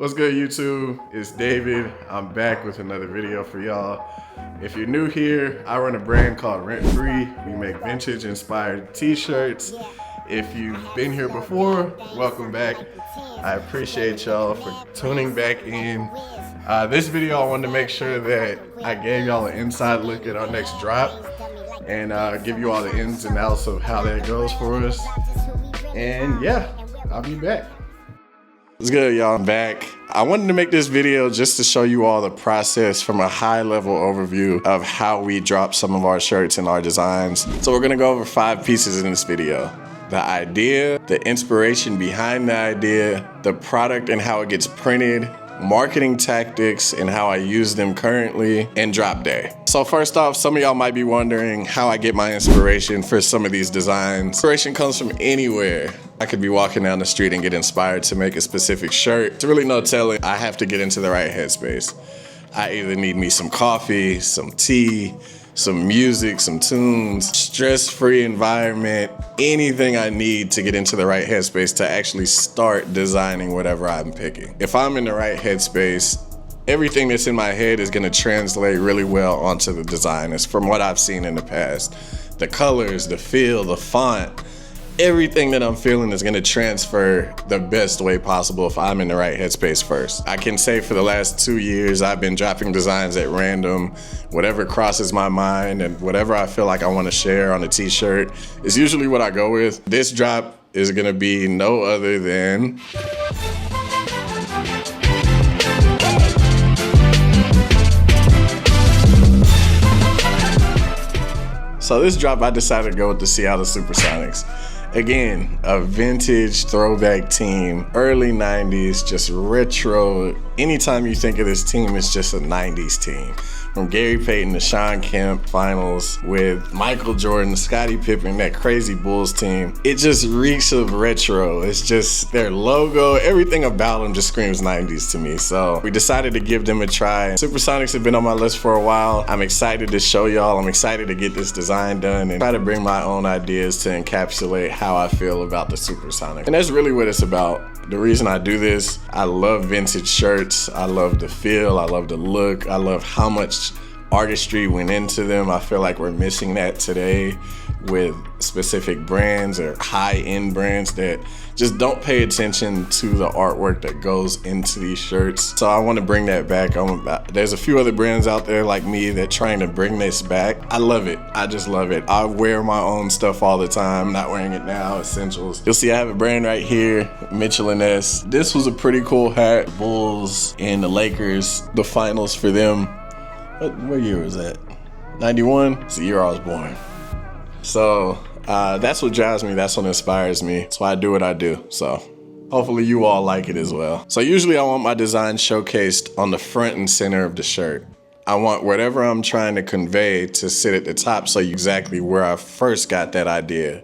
What's good, YouTube? It's David. I'm back with another video for y'all. If you're new here, I run a brand called Rent Free. We make vintage inspired t-shirts. If you've been here before, welcome back. I appreciate y'all for tuning back in. This video, I wanted to make sure that I gave y'all an inside look at our next drop and give you all the ins and outs of how that goes for us. And yeah, I'll be back. What's good, y'all? I'm back. I wanted to make this video just to show you all the process from a high level overview of how we drop some of our shirts and our designs. So we're gonna go over 5 pieces in this video. The idea, the inspiration behind the idea, the product and how it gets printed, marketing tactics and how I use them currently, and drop day. So first off, some of y'all might be wondering how I get my inspiration for some of these designs. Inspiration comes from anywhere. I could be walking down the street and get inspired to make a specific shirt. It's really no telling. I have to get into the right headspace. I either need me some coffee, some tea, some music, some tunes, stress-free environment, anything I need to get into the right headspace to actually start designing whatever I'm picking. If I'm in the right headspace, everything that's in my head is gonna translate really well onto the design. It's from what I've seen in the past. The colors, the feel, the font, everything that I'm feeling is gonna transfer the best way possible if I'm in the right headspace first. I can say for the last 2 years, I've been dropping designs at random. Whatever crosses my mind and whatever I feel like I wanna share on a t-shirt is usually what I go with. This drop is gonna be no other than So this drop, I decided to go with the Seattle Supersonics. Again, a vintage throwback team, early 90s, just retro. Anytime you think of this team, it's just a 90s team. From Gary Payton to Sean Kemp finals with Michael Jordan, Scottie Pippen, that crazy Bulls team. It just reeks of retro. It's just their logo, everything about them just screams 90s to me. So we decided to give them a try. Supersonics have been on my list for a while. I'm excited to show y'all. I'm excited to get this design done and try to bring my own ideas to encapsulate how I feel about the Supersonics. And that's really what it's about. The reason I do this, I love vintage shirts. I love the feel, I love the look. I love how much artistry went into them. I feel like we're missing that today with specific brands or high-end brands that just don't pay attention to the artwork that goes into these shirts. So I want to bring that back. There's a few other brands out there like me that trying to bring this back. I love it. I just love it. I wear my own stuff all the time. Not wearing it now, essentials. You'll see I have a brand right here, Mitchell & Ness. This was a pretty cool hat. Bulls and the Lakers, the finals for them. What year was that? 91? It's the year I was born. So that's what drives me, that's what inspires me. That's why I do what I do. So hopefully you all like it as well. So usually I want my design showcased on the front and center of the shirt. I want whatever I'm trying to convey to sit at the top so exactly where I first got that idea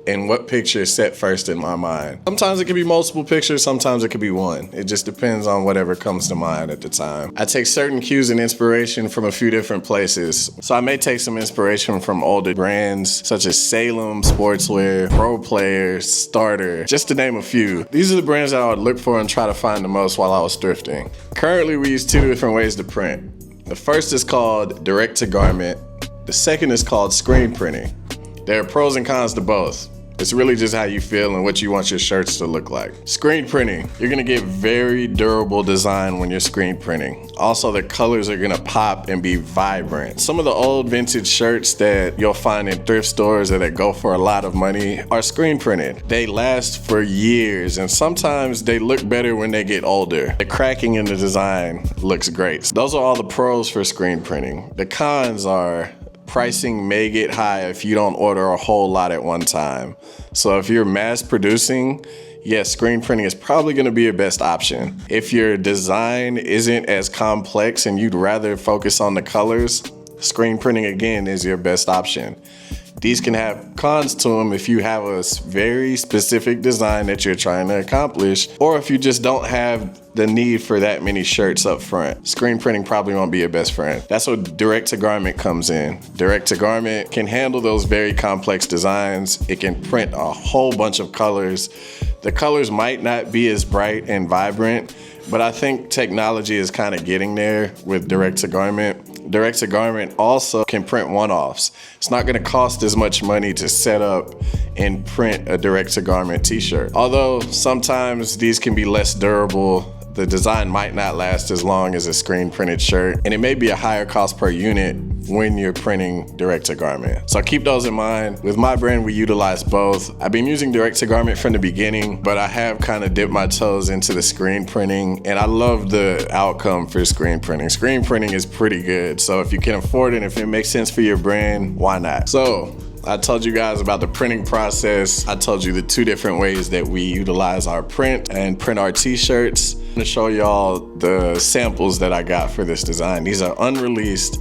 and what picture set first in my mind. Sometimes it could be multiple pictures, sometimes it could be one. It just depends on whatever comes to mind at the time. I take certain cues and inspiration from a few different places. So I may take some inspiration from older brands such as Salem, Sportswear, Pro Players, Starter, just to name a few. These are the brands that I would look for and try to find the most while I was thrifting. Currently we use 2 different ways to print. The first is called direct to garment. The second is called screen printing. There are pros and cons to both. It's really just how you feel and what you want your shirts to look like. Screen printing, you're gonna get very durable design when you're screen printing. Also, the colors are gonna pop and be vibrant. Some of the old vintage shirts that you'll find in thrift stores or that go for a lot of money are screen printed. They last for years and sometimes they look better when they get older. The cracking in the design looks great. Those are all the pros for screen printing. The cons are pricing may get high if you don't order a whole lot at one time. So if you're mass producing, yes, screen printing is probably gonna be your best option. If your design isn't as complex and you'd rather focus on the colors, screen printing again is your best option. These can have cons to them if you have a very specific design that you're trying to accomplish, or if you just don't have the need for that many shirts up front. Screen printing probably won't be your best friend. That's what direct to garment comes in. Direct to garment can handle those very complex designs. It can print a whole bunch of colors. The colors might not be as bright and vibrant, but I think technology is kind of getting there with direct-to-garment. Direct-to-garment also can print one-offs. It's not gonna cost as much money to set up and print a direct-to-garment t-shirt. Although sometimes these can be less durable, the design might not last as long as a screen printed shirt, and it may be a higher cost per unit when you're printing direct to garment. So keep those in mind. With my brand, we utilize both. I've been using direct to garment from the beginning, but I have kind of dipped my toes into the screen printing, and I love the outcome for screen printing. Screen printing is pretty good. So if you can afford it, if it makes sense for your brand, why not? So I told you guys about the printing process. I told you the 2 different ways that we utilize our print and print our t-shirts. I'm gonna show y'all the samples that I got for this design. These are unreleased.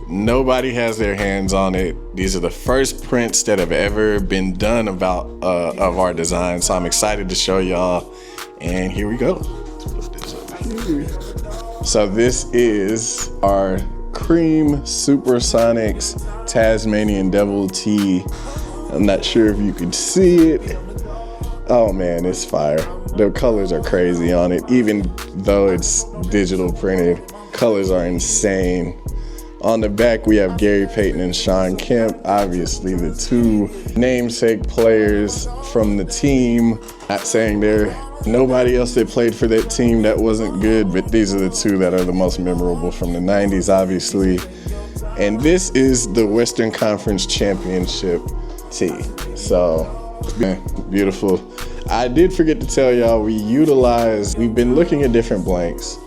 Nobody has their hands on it. These are the first prints that have ever been done about of our design. So I'm excited to show y'all, and here we go. Let's put this up here. So this is our cream Supersonics Tasmanian Devil Tee. I'm not sure if you could see it. Oh man, it's fire. The colors are crazy on it. Even though it's digital printed, colors are insane. On the back, we have Gary Payton and Sean Kemp, obviously the 2 namesake players from the team. Not saying nobody else that played for that team that wasn't good, but these are the 2 that are the most memorable from the 90s, obviously. And this is the Western Conference Championship tee. So, beautiful. I did forget to tell y'all, we've been looking at different blanks.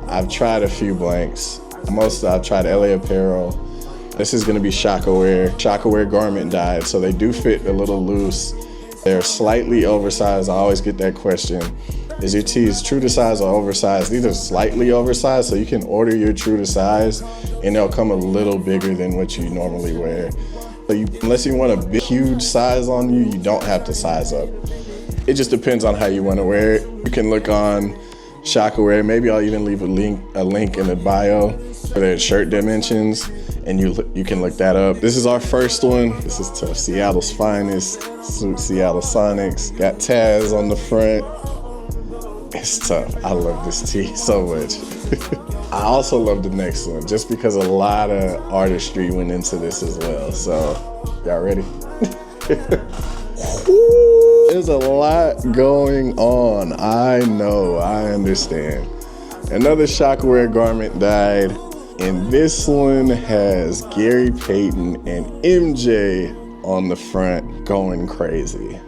I've tried a few blanks. I've tried LA Apparel. This is gonna be Shaka Wear. Shaka Wear garment dyed, so they do fit a little loose. They're slightly oversized. I always get that question. Is your tees true to size or oversized? These are slightly oversized, so you can order your true to size, and they'll come a little bigger than what you normally wear. So unless you want a big, huge size on you, you don't have to size up. It just depends on how you want to wear it. You can look on Shaka Wear. Maybe I'll even leave a link in the bio for their shirt dimensions, and you can look that up. This is our first one. This is tough. Seattle's finest, Seattle Sonics. Got Taz on the front. It's tough. I love this tee so much. I also love the next one, just because a lot of artistry went into this as well. So, y'all ready? There's a lot going on. I know, I understand. Another Shaka Wear garment dyed, and this one has Gary Payton and MJ on the front, going crazy.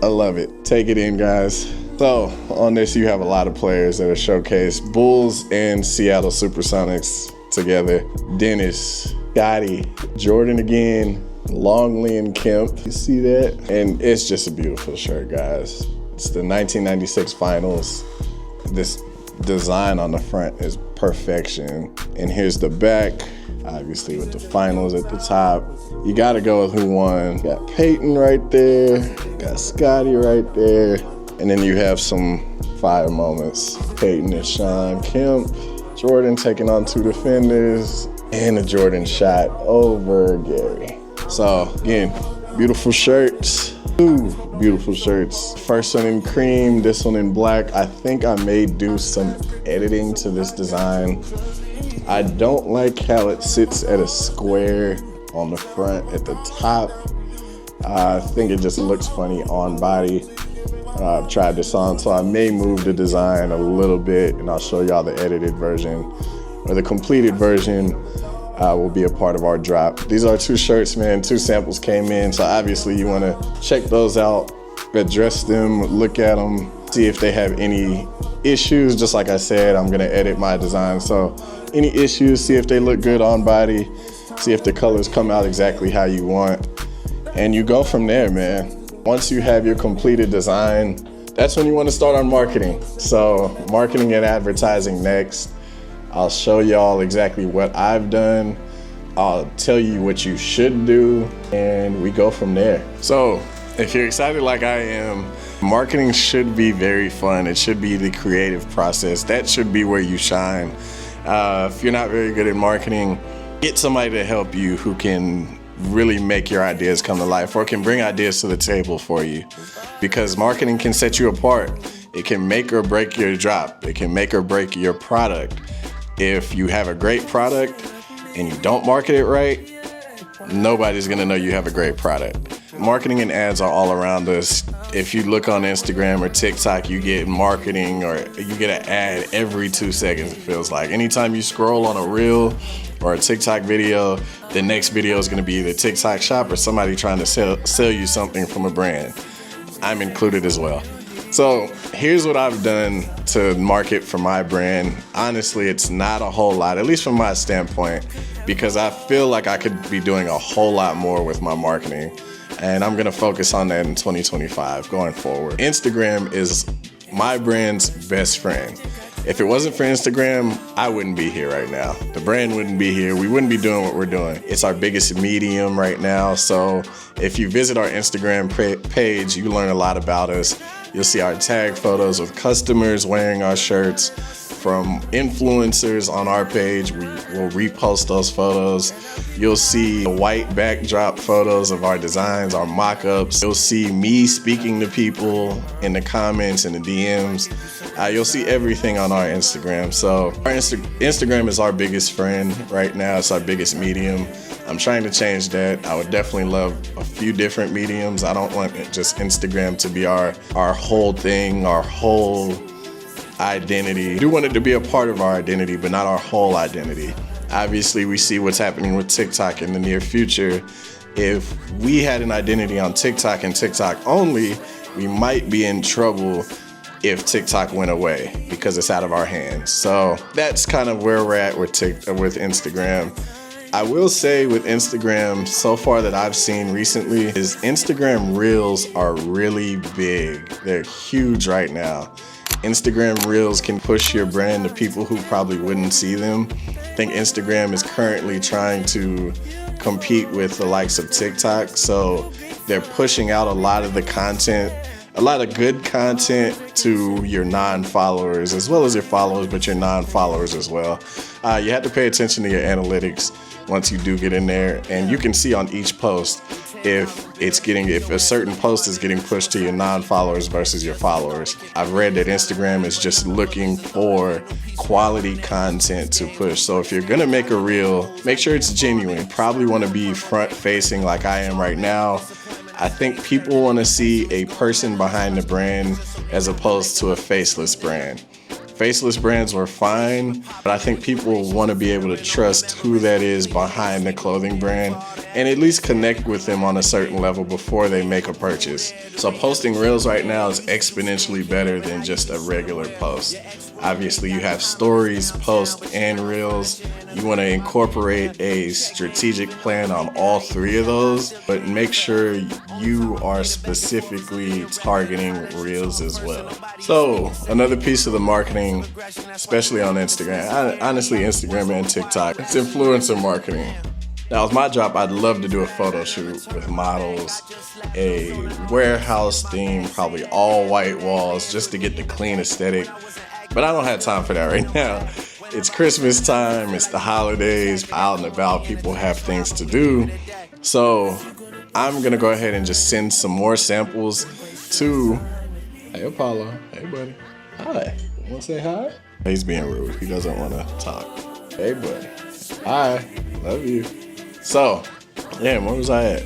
I love it. Take it in, guys. So on this, you have a lot of players that are showcased. Bulls and Seattle Supersonics together. Dennis, Scotty, Jordan again, Longley and Kemp. You see that? And it's just a beautiful shirt, guys. It's the 1996 finals. This design on the front is perfection. And here's the back, obviously with the finals at the top. You gotta go with who won. Got Peyton right there, got Scotty right there, and then you have some fire moments. Peyton and Sean Kemp, Jordan taking on 2 defenders, and a Jordan shot over Gary. So again, beautiful shirts. 2 beautiful shirts. First one in cream, this one in black. I think I may do some editing to this design. I don't like how it sits at a square on the front at the top. I think it just looks funny on body. I've tried this on, so I may move the design a little bit, and I'll show y'all the edited version, or the completed version will be a part of our drop. These are 2 shirts, man. 2 samples came in, so obviously you want to check those out, address them, look at them, see if they have any issues. Just like I said, I'm gonna edit my design, so any issues, see if they look good on body, see if the colors come out exactly how you want, and you go from there, man. Once you have your completed design, that's when you want to start on marketing. So marketing and advertising next. I'll show y'all exactly what I've done. I'll tell you what you should do, and we go from there. So if you're excited like I am, marketing should be very fun. It should be the creative process. That should be where you shine. If you're not very good at marketing, get somebody to help you who can really make your ideas come to life, or can bring ideas to the table for you, because marketing can set you apart. It can make or break your drop. It can make or break your product. If you have a great product and you don't market it right, nobody's gonna know you have a great product. Marketing and ads are all around us. If you look on Instagram or TikTok, you get marketing or you get an ad every 2 seconds, it feels like. Anytime you scroll on a reel or a TikTok video, the next video is gonna be either TikTok shop or somebody trying to sell you something from a brand. I'm included as well. So here's what I've done to market for my brand. Honestly, it's not a whole lot, at least from my standpoint, because I feel like I could be doing a whole lot more with my marketing. And I'm gonna focus on that in 2025 going forward. Instagram is my brand's best friend. If it wasn't for Instagram, I wouldn't be here right now. The brand wouldn't be here. We wouldn't be doing what we're doing. It's our biggest medium right now. So if you visit our Instagram page, you learn a lot about us. You'll see our tag photos of customers wearing our shirts, from influencers on our page. We will repost those photos. You'll see white backdrop photos of our designs, our mock-ups. You'll see me speaking to people in the comments and the DMs. You'll see everything on our Instagram. So our Instagram is our biggest friend right now. It's our biggest medium. I'm trying to change that. I would definitely love a few different mediums. I don't want just Instagram to be our whole thing, our whole identity. I do want it to be a part of our identity, but not our whole identity. Obviously, we see what's happening with TikTok in the near future. If we had an identity on TikTok and TikTok only, we might be in trouble if TikTok went away because it's out of our hands. So that's kind of where we're at with Instagram. I will say with Instagram, so far that I've seen recently, is Instagram Reels are really big. They're huge right now. Instagram Reels can push your brand to people who probably wouldn't see them. I think Instagram is currently trying to compete with the likes of TikTok, so they're pushing out a lot of the content, a lot of good content to your non-followers, as well as your followers, but your non-followers as well. You have to pay attention to your analytics once you do get in there, and you can see on each post if a certain post is getting pushed to your non-followers versus your followers. I've read that Instagram is just looking for quality content to push. So if you're gonna make a reel, make sure it's genuine. Probably wanna be front-facing like I am right now. I think people wanna see a person behind the brand as opposed to a faceless brand. Faceless brands were fine, but I think people want to be able to trust who that is behind the clothing brand and at least connect with them on a certain level before they make a purchase. So posting reels right now is exponentially better than just a regular post. Obviously, you have stories, posts, and reels. You want to incorporate a strategic plan on all three of those, but make sure you are specifically targeting reels as well. So another piece of the marketing, especially on Instagram, honestly Instagram and TikTok, it's influencer marketing. Now, with my job, I'd love to do a photo shoot with models, a warehouse theme, probably all white walls, just to get the clean aesthetic. But I don't have time for that right now. It's Christmas time, it's the holidays, out and about, people have things to do. So I'm gonna go ahead and just send some more samples to, hey Apollo, hey buddy, hi, you wanna say hi? He's being rude, he doesn't wanna talk. Hey buddy, hi, love you. So, damn, where was I at?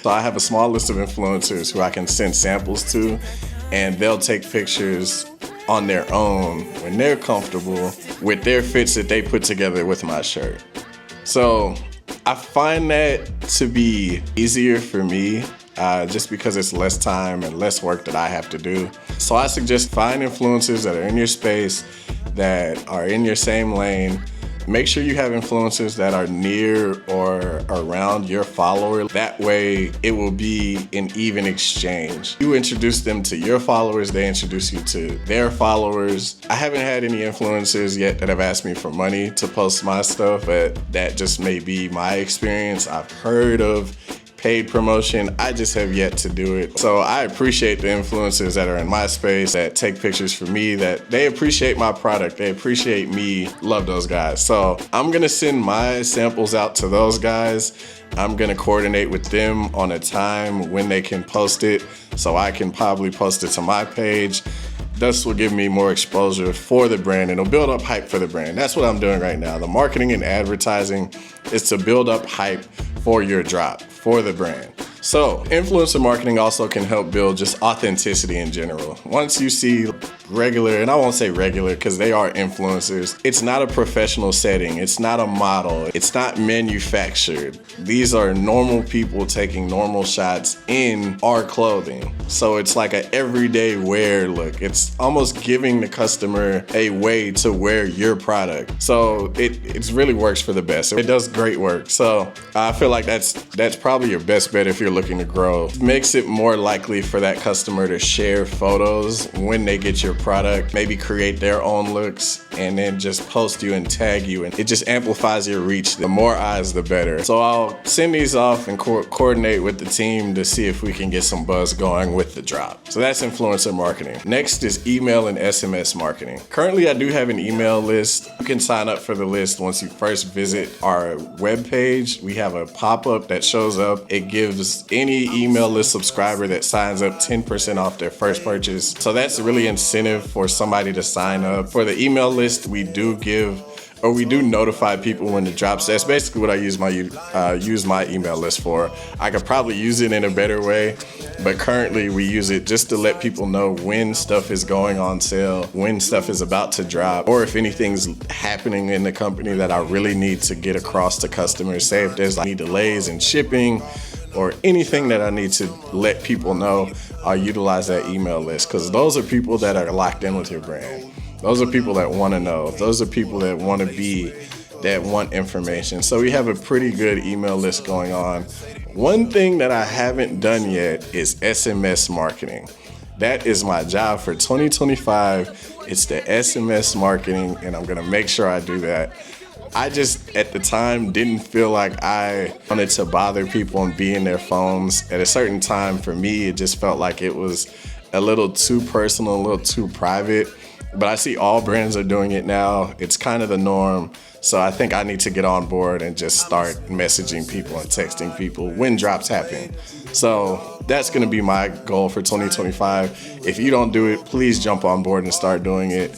So I have a small list of influencers who I can send samples to, and they'll take pictures on their own when they're comfortable with their fits that they put together with my shirt. So I find that to be easier for me just because it's less time and less work that I have to do. So I suggest find influencers that are in your space, that are in your same lane. Make sure you have influencers that are near or around your follower. That way it will be an even exchange. You introduce them to your followers, they introduce you to their followers. I haven't had any influencers yet that have asked me for money to post my stuff, but that just may be my experience. I've heard of paid promotion. I just have yet to do it. So I appreciate the influencers that are in my space that take pictures for me, that they appreciate my product, they appreciate me. Love those guys. So I'm gonna send my samples out to those guys. I'm gonna coordinate with them on a time when they can post it, so I can probably post it to my page. This will give me more exposure for the brand, and it'll build up hype for the brand. That's what I'm doing right now. The marketing and advertising is to build up hype for your drop, for the brand. So influencer marketing also can help build just authenticity in general. Once you see regular, and I won't say regular because they are influencers, it's not a professional setting, it's not a model, it's not manufactured. These are normal people taking normal shots in our clothing. So it's like an everyday wear look. It's almost giving the customer a way to wear your product. So it really works for the best. It does great work. So I feel like that's probably your best bet if you're looking to grow. It makes it more likely for that customer to share photos when they get your product, maybe create their own looks, and then just post you and tag you, and it just amplifies your reach. The more eyes, the better. So I'll send these off and coordinate with the team to see if we can get some buzz going with the drop. So that's influencer marketing. Next is email and SMS marketing. Currently, I do have an email list. You can sign up for the list once you first visit our webpage. We have a pop-up that shows up. It gives any email list subscriber that signs up 10% off their first purchase. So that's really incentive for somebody to sign up. For the email list, we do notify people when it drops. That's basically what I use my email list for. I could probably use it in a better way, but currently we use it just to let people know when stuff is going on sale, when stuff is about to drop, or if anything's happening in the company that I really need to get across to customers. Say if there's any delays in shipping or anything that I need to let people know, I'll utilize that email list, because those are people that are locked in with your brand. Those are people that want to know. Those are people that want to be, that want information. So we have a pretty good email list going on. One thing that I haven't done yet is SMS marketing. That is my job for 2025. It's the SMS marketing, and I'm going to make sure I do that. I just, at the time, didn't feel like I wanted to bother people and be in their phones. At a certain time, for me, it just felt like it was a little too personal, a little too private. But I see all brands are doing it now. It's kind of the norm. So I think I need to get on board and just start messaging people and texting people when drops happen. So that's going to be my goal for 2025. If you don't do it, please jump on board and start doing it.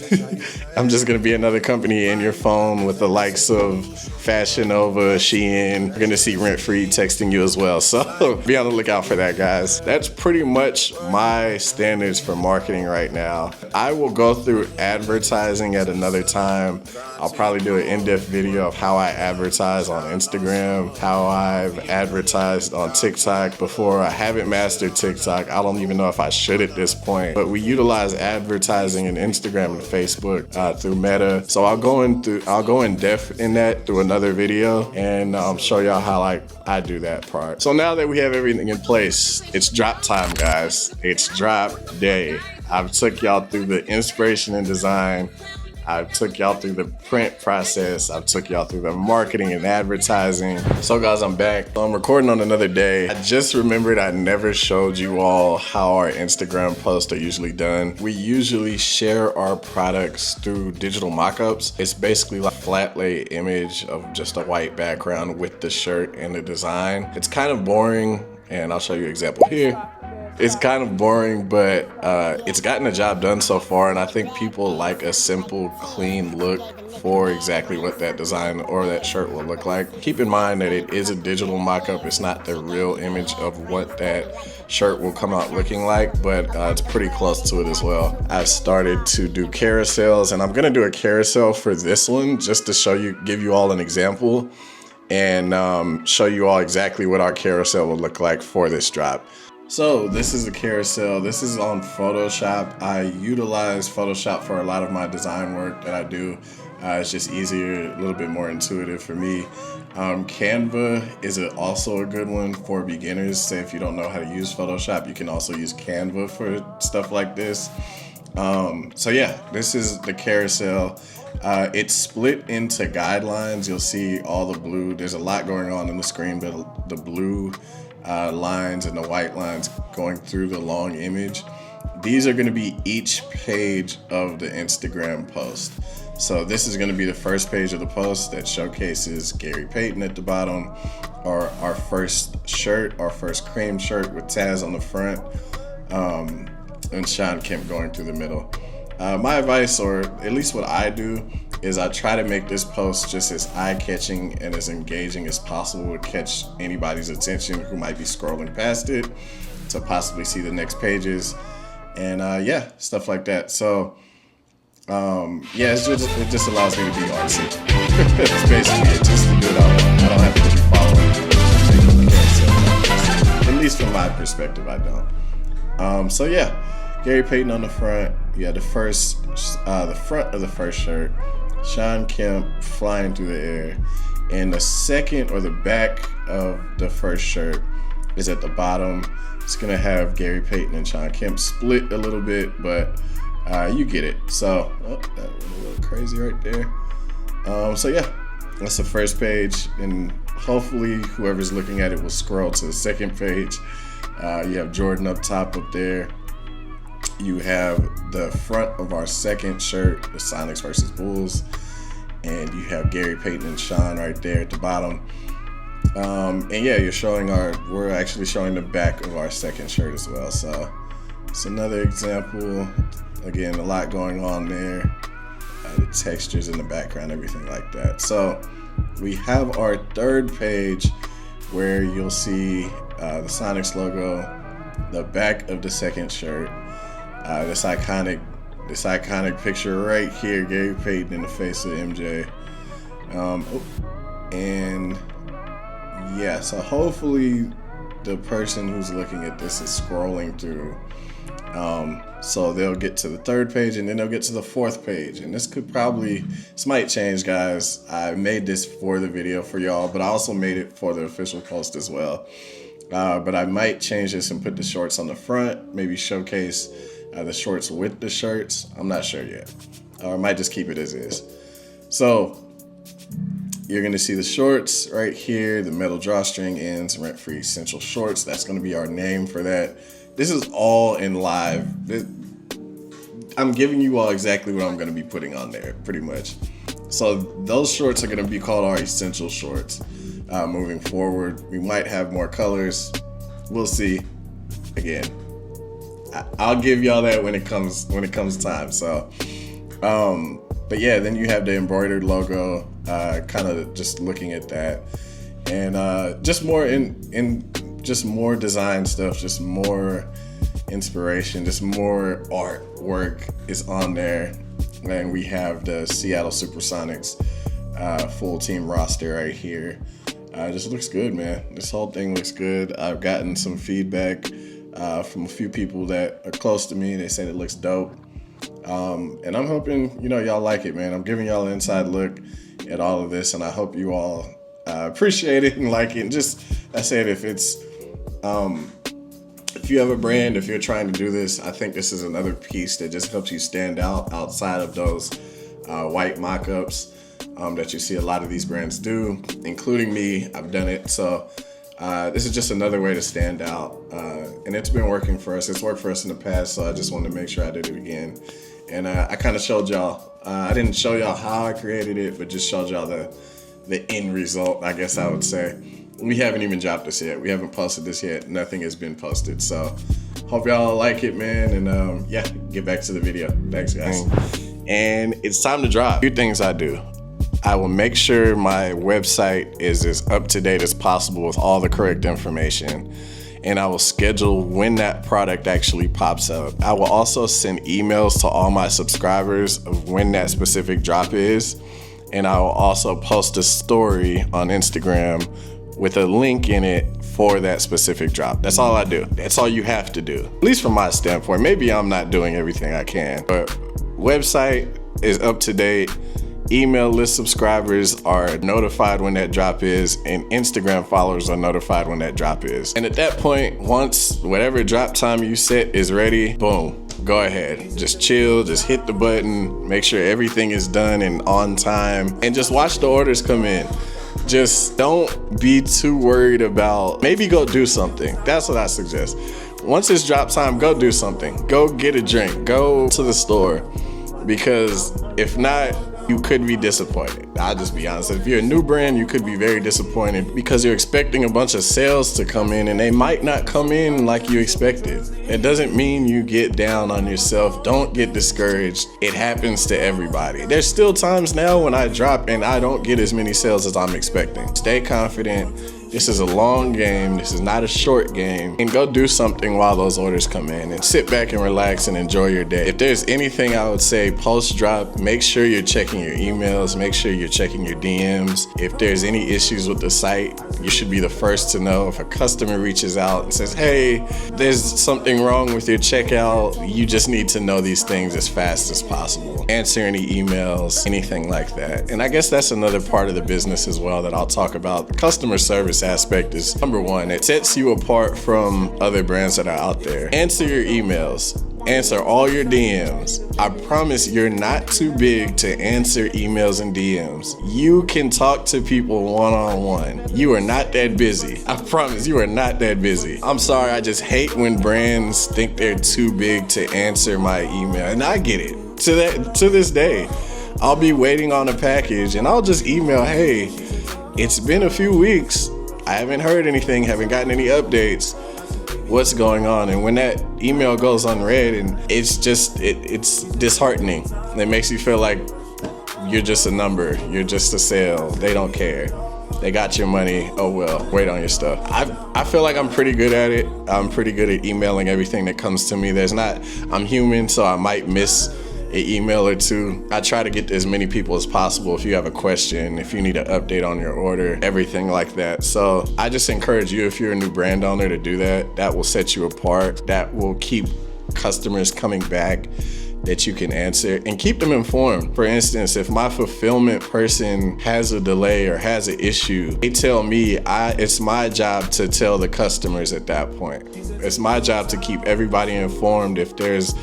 I'm just going to be another company in your phone with the likes of Fashion Nova, Shein. You're going to see Rent Free texting you as well. So be on the lookout for that, guys. That's pretty much my standards for marketing right now. I will go through advertising at another time. I'll probably do an in-depth video of how I advertise on Instagram, how I've advertised on TikTok before. I haven't mastered TikTok. I don't even know if I should at this point, but we utilize advertising in Instagram and Facebook through Meta. So I'll go in depth in that through another video, and show y'all how I do that part. So now that we have everything in place, it's drop time, guys. It's drop day. I've took y'all through the inspiration and design. I took y'all through the print process. I took y'all through the marketing and advertising. So guys, I'm back. I'm recording on another day. I just remembered I never showed you all how our Instagram posts are usually done. We usually share our products through digital mock-ups. It's basically like a flat lay image of just a white background with the shirt and the design. It's kind of boring, and I'll show you an example here. It's kind of boring, but it's gotten the job done so far, and I think people like a simple, clean look for exactly what that design or that shirt will look like. Keep in mind that it is a digital mock-up. It's not the real image of what that shirt will come out looking like, but it's pretty close to it as well. I've started to do carousels, and I'm gonna do a carousel for this one just to show you, give you all an example, and show you all exactly what our carousel will look like for this drop. So this is the carousel. This is on Photoshop. I utilize Photoshop for a lot of my design work that I do. It's just easier, a little bit more intuitive for me. Canva is also a good one for beginners. Say if you don't know how to use Photoshop, you can also use Canva for stuff like this. So yeah, this is the carousel. It's split into guidelines. You'll see all the blue. There's a lot going on the screen, but the blue lines and the white lines going through the long image. These are going to be each page of the Instagram post. So this is going to be the first page of the post that showcases Gary Payton at the bottom, or our first shirt, our first cream shirt with Taz on the front, and Sean Kemp going through the middle. My advice, or at least what I do, is I try to make this post just as eye-catching and as engaging as possible to catch anybody's attention who might be scrolling past it to possibly see the next pages, and yeah, stuff like that. So yeah, it just allows me to be artsy. It's basically it, just to do it all. I don't have to be following. At least from my perspective, I don't. So yeah, Gary Payton on the front. Yeah, the front of the first shirt. Sean Kemp flying through the air, and the second or the back of the first shirt is at the bottom. It's gonna have Gary Payton and Sean Kemp split a little bit, but you get it. So that was a little crazy right there. So yeah, that's the first page, and hopefully whoever's looking at it will scroll to the second page. You have Jordan up top up there. You have the front of our second shirt, the Sonics versus Bulls, and you have Gary Payton and Sean right there at the bottom. And yeah, we're actually showing the back of our second shirt as well. So it's another example. Again, a lot going on there. The textures in the background, everything like that. So we have our third page where you'll see the Sonics logo, the back of the second shirt, this iconic picture right here, Gary Payton in the face of MJ. And yeah, so hopefully the person who's looking at this is scrolling through. So they'll get to the third page, and then they'll get to the fourth page. And this might change, guys. I made this for the video for y'all, but I also made it for the official post as well. But I might change this and put the shorts on the front, maybe showcase the shorts with the shirts. I'm not sure yet. Or I might just keep it as is. So you're gonna see the shorts right here, the metal drawstring ends, rent-free essential shorts. That's gonna be our name for that. This is all in live. I'm giving you all exactly what I'm gonna be putting on there, pretty much. So those shorts are gonna be called our essential shorts. Moving forward, we might have more colors. We'll see. Again, I'll give y'all that when it comes time. So, but yeah, then you have the embroidered logo. Kind of just looking at that, and just more design stuff, just more inspiration, just more artwork is on there. And we have the Seattle Supersonics full team roster right here. Just looks good, man. This whole thing looks good. I've gotten some feedback from a few people that are close to me. They said it looks dope. And I'm hoping, y'all like it, man. I'm giving y'all an inside look at all of this, and I hope you all appreciate it and like it. And just, I said, if you have a brand, if you're trying to do this, I think this is another piece that just helps you stand out outside of those white mock-ups that you see a lot of these brands do, including me. I've done it. So this is just another way to stand out. And it's been working for us. It's worked for us in the past, so I just wanted to make sure I did it again. And I kind of showed y'all. I didn't show y'all how I created it, but just showed y'all the end result, I guess I would say. We haven't even dropped this yet. We haven't posted this yet. Nothing has been posted. So hope y'all like it, man. And yeah, get back to the video. Thanks, guys. And it's time to drop. A few things I do. I will make sure my website is as up to date as possible with all the correct information. And I will schedule when that product actually pops up. I will also send emails to all my subscribers of when that specific drop is. And I will also post a story on Instagram with a link in it for that specific drop. That's all I do. That's all you have to do. At least from my standpoint. Maybe I'm not doing everything I can, but website is up to date. Email list subscribers are notified when that drop is, and Instagram followers are notified when that drop is. And at that point, once whatever drop time you set is ready, boom, go ahead. Just chill, just hit the button, make sure everything is done and on time, and just watch the orders come in. Just don't be too worried about, maybe go do something. That's what I suggest. Once it's drop time, go do something. Go get a drink, go to the store, because if not, you could be disappointed. I'll just be honest. If you're a new brand, you could be very disappointed because you're expecting a bunch of sales to come in and they might not come in like you expected. It doesn't mean you get down on yourself. Don't get discouraged. It happens to everybody. There's still times now when I drop and I don't get as many sales as I'm expecting. Stay confident. This is a long game. This is not a short game. And go do something while those orders come in and sit back and relax and enjoy your day. If there's anything I would say post-drop, make sure you're checking your emails, make sure you're checking your DMs. If there's any issues with the site, you should be the first to know. If a customer reaches out and says, hey, there's something wrong with your checkout, you just need to know these things as fast as possible. Answer any emails, anything like that. And I guess that's another part of the business as well that I'll talk about. The customer service aspect is number one. It sets you apart from other brands that are out there. Answer your emails. Answer all your DMs. I promise you're not too big to answer emails and DMs. You can talk to people one-on-one. You are not that busy. I promise you are not that busy. I'm sorry, I just hate when brands think they're too big to answer my email. And I get it. To this day, I'll be waiting on a package and I'll just email, hey, it's been a few weeks. I haven't heard anything, haven't gotten any updates. What's going on? And when that email goes unread, and it's disheartening. It makes you feel like you're just a number, you're just a sale. They don't care. They got your money. Oh well, wait on your stuff. I feel like I'm pretty good at it. I'm pretty good at emailing everything that comes to me. I'm human, so I might miss an email or two. I try to get to as many people as possible if you have a question, if you need an update on your order, everything like that. So I just encourage you, if you're a new brand owner, to do that. That will set you apart. That will keep customers coming back that you can answer and keep them informed. For instance, if my fulfillment person has a delay or has an issue, they tell me, it's my job to tell the customers at that point. It's my job to keep everybody informed if there's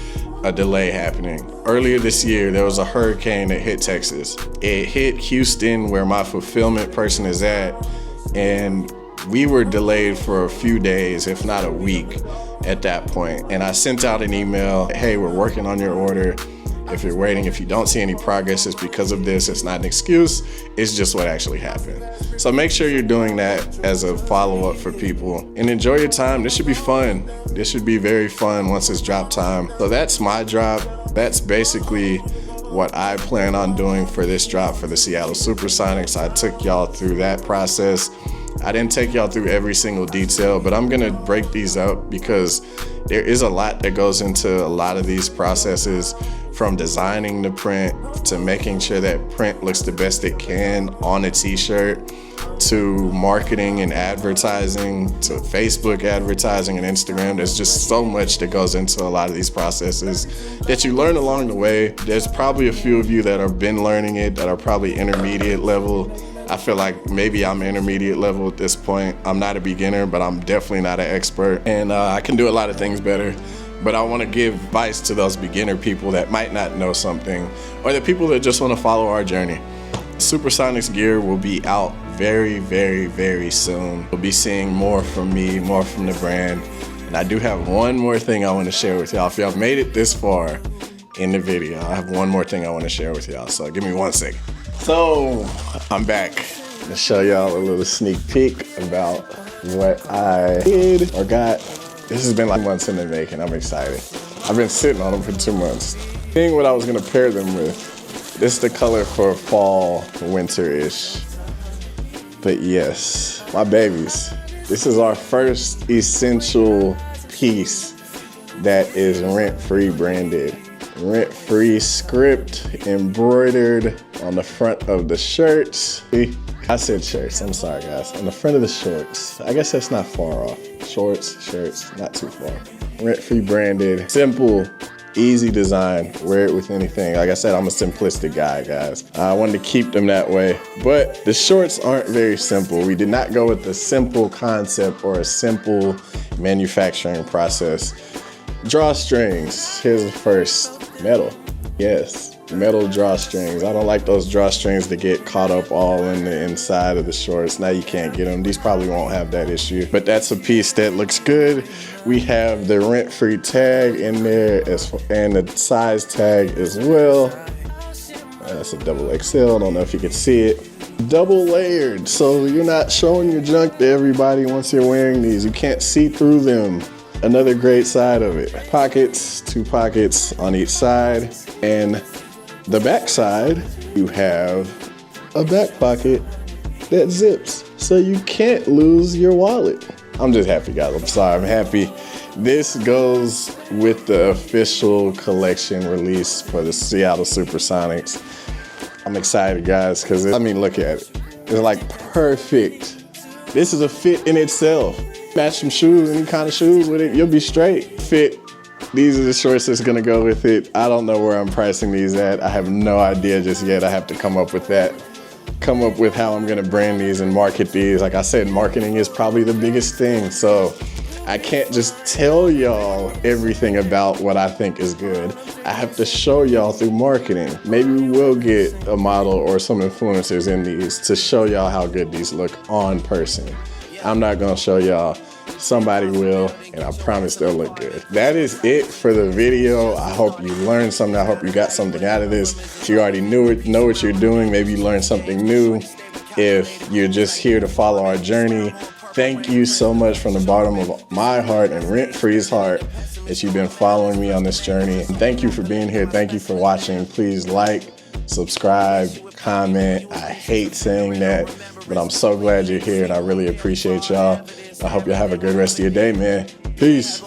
a delay happening. Earlier this year, there was a hurricane that hit Texas. It hit Houston, where my fulfillment person is at, and we were delayed for a few days, if not a week at that point. And I sent out an email, hey, we're working on your order. If you're waiting, if you don't see any progress, it's because of this. It's not an excuse, it's just what actually happened. So make sure you're doing that as a follow-up for people and enjoy your time. This should be fun. This should be very fun once it's drop time. So that's my drop. That's basically what I plan on doing for this drop for the Seattle Supersonics. I took y'all through that process. I didn't take y'all through every single detail, but I'm gonna break these up because there is a lot that goes into a lot of these processes, from designing the print to making sure that print looks the best it can on a t-shirt, to marketing and advertising, to Facebook advertising and Instagram. There's just so much that goes into a lot of these processes that you learn along the way. There's probably a few of you that have been learning it that are probably intermediate level. I feel like maybe I'm intermediate level at this point. I'm not a beginner, but I'm definitely not an expert. And I can do a lot of things better. But I want to give advice to those beginner people that might not know something, or the people that just want to follow our journey. Supersonics gear will be out very, very, very soon. We'll be seeing more from me, more from the brand. And I do have one more thing I want to share with y'all. If y'all made it this far in the video, I have one more thing I want to share with y'all. So give me 1 second. So I'm back to show y'all a little sneak peek about what I did or got. This has been like months in the making. I'm excited. I've been sitting on them for 2 months. Seeing what I was gonna pair them with. This is the color for fall, winter-ish. But yes, my babies. This is our first essential piece that is rent-free branded. Rent-free script embroidered on the front of the shirts. I said shirts, I'm sorry guys. On the front of the shorts. I guess that's not far off. Shorts, shirts, not too far. Rent-free branded, simple, easy design. Wear it with anything. Like I said, I'm a simplistic guy, guys. I wanted to keep them that way. But the shorts aren't very simple. We did not go with a simple concept or a simple manufacturing process. Drawstrings, here's the first, metal. Yes, metal drawstrings. I don't like those drawstrings that get caught up all in the inside of the shorts. Now you can't get them. These probably won't have that issue, but that's a piece that looks good. We have the rent-free tag in there and the size tag as well. That's a double XL. I don't know if you can see it. Double layered, so you're not showing your junk to everybody once you're wearing these. You can't see through them. Another great side of it. Pockets, 2 pockets on each side. And the back side, you have a back pocket that zips, so you can't lose your wallet. I'm just happy, guys. I'm sorry, I'm happy. This goes with the official collection release for the Seattle Supersonics. I'm excited, guys, because I mean, look at it. It's like perfect. This is a fit in itself. Match some shoes, any kind of shoes with it, you'll be straight. Fit. These are the shorts that's gonna go with it. I don't know where I'm pricing these at. I have no idea just yet. I have to come up with that. Come up with how I'm gonna brand these and market these. Like I said, marketing is probably the biggest thing. So I can't just tell y'all everything about what I think is good. I have to show y'all through marketing. Maybe we will get a model or some influencers in these to show y'all how good these look on person. I'm not gonna show y'all. Somebody will, and I promise they'll look good. That is it for the video. I hope you learned something. I hope you got something out of this. If you already know what you're doing, maybe you learned something new. If you're just here to follow our journey, thank you so much from the bottom of my heart and Rent-Free's heart that you've been following me on this journey. And thank you for being here. Thank you for watching. Please like, subscribe, comment. I hate saying that, but I'm so glad you're here and I really appreciate y'all. I hope y'all have a good rest of your day, man. Peace.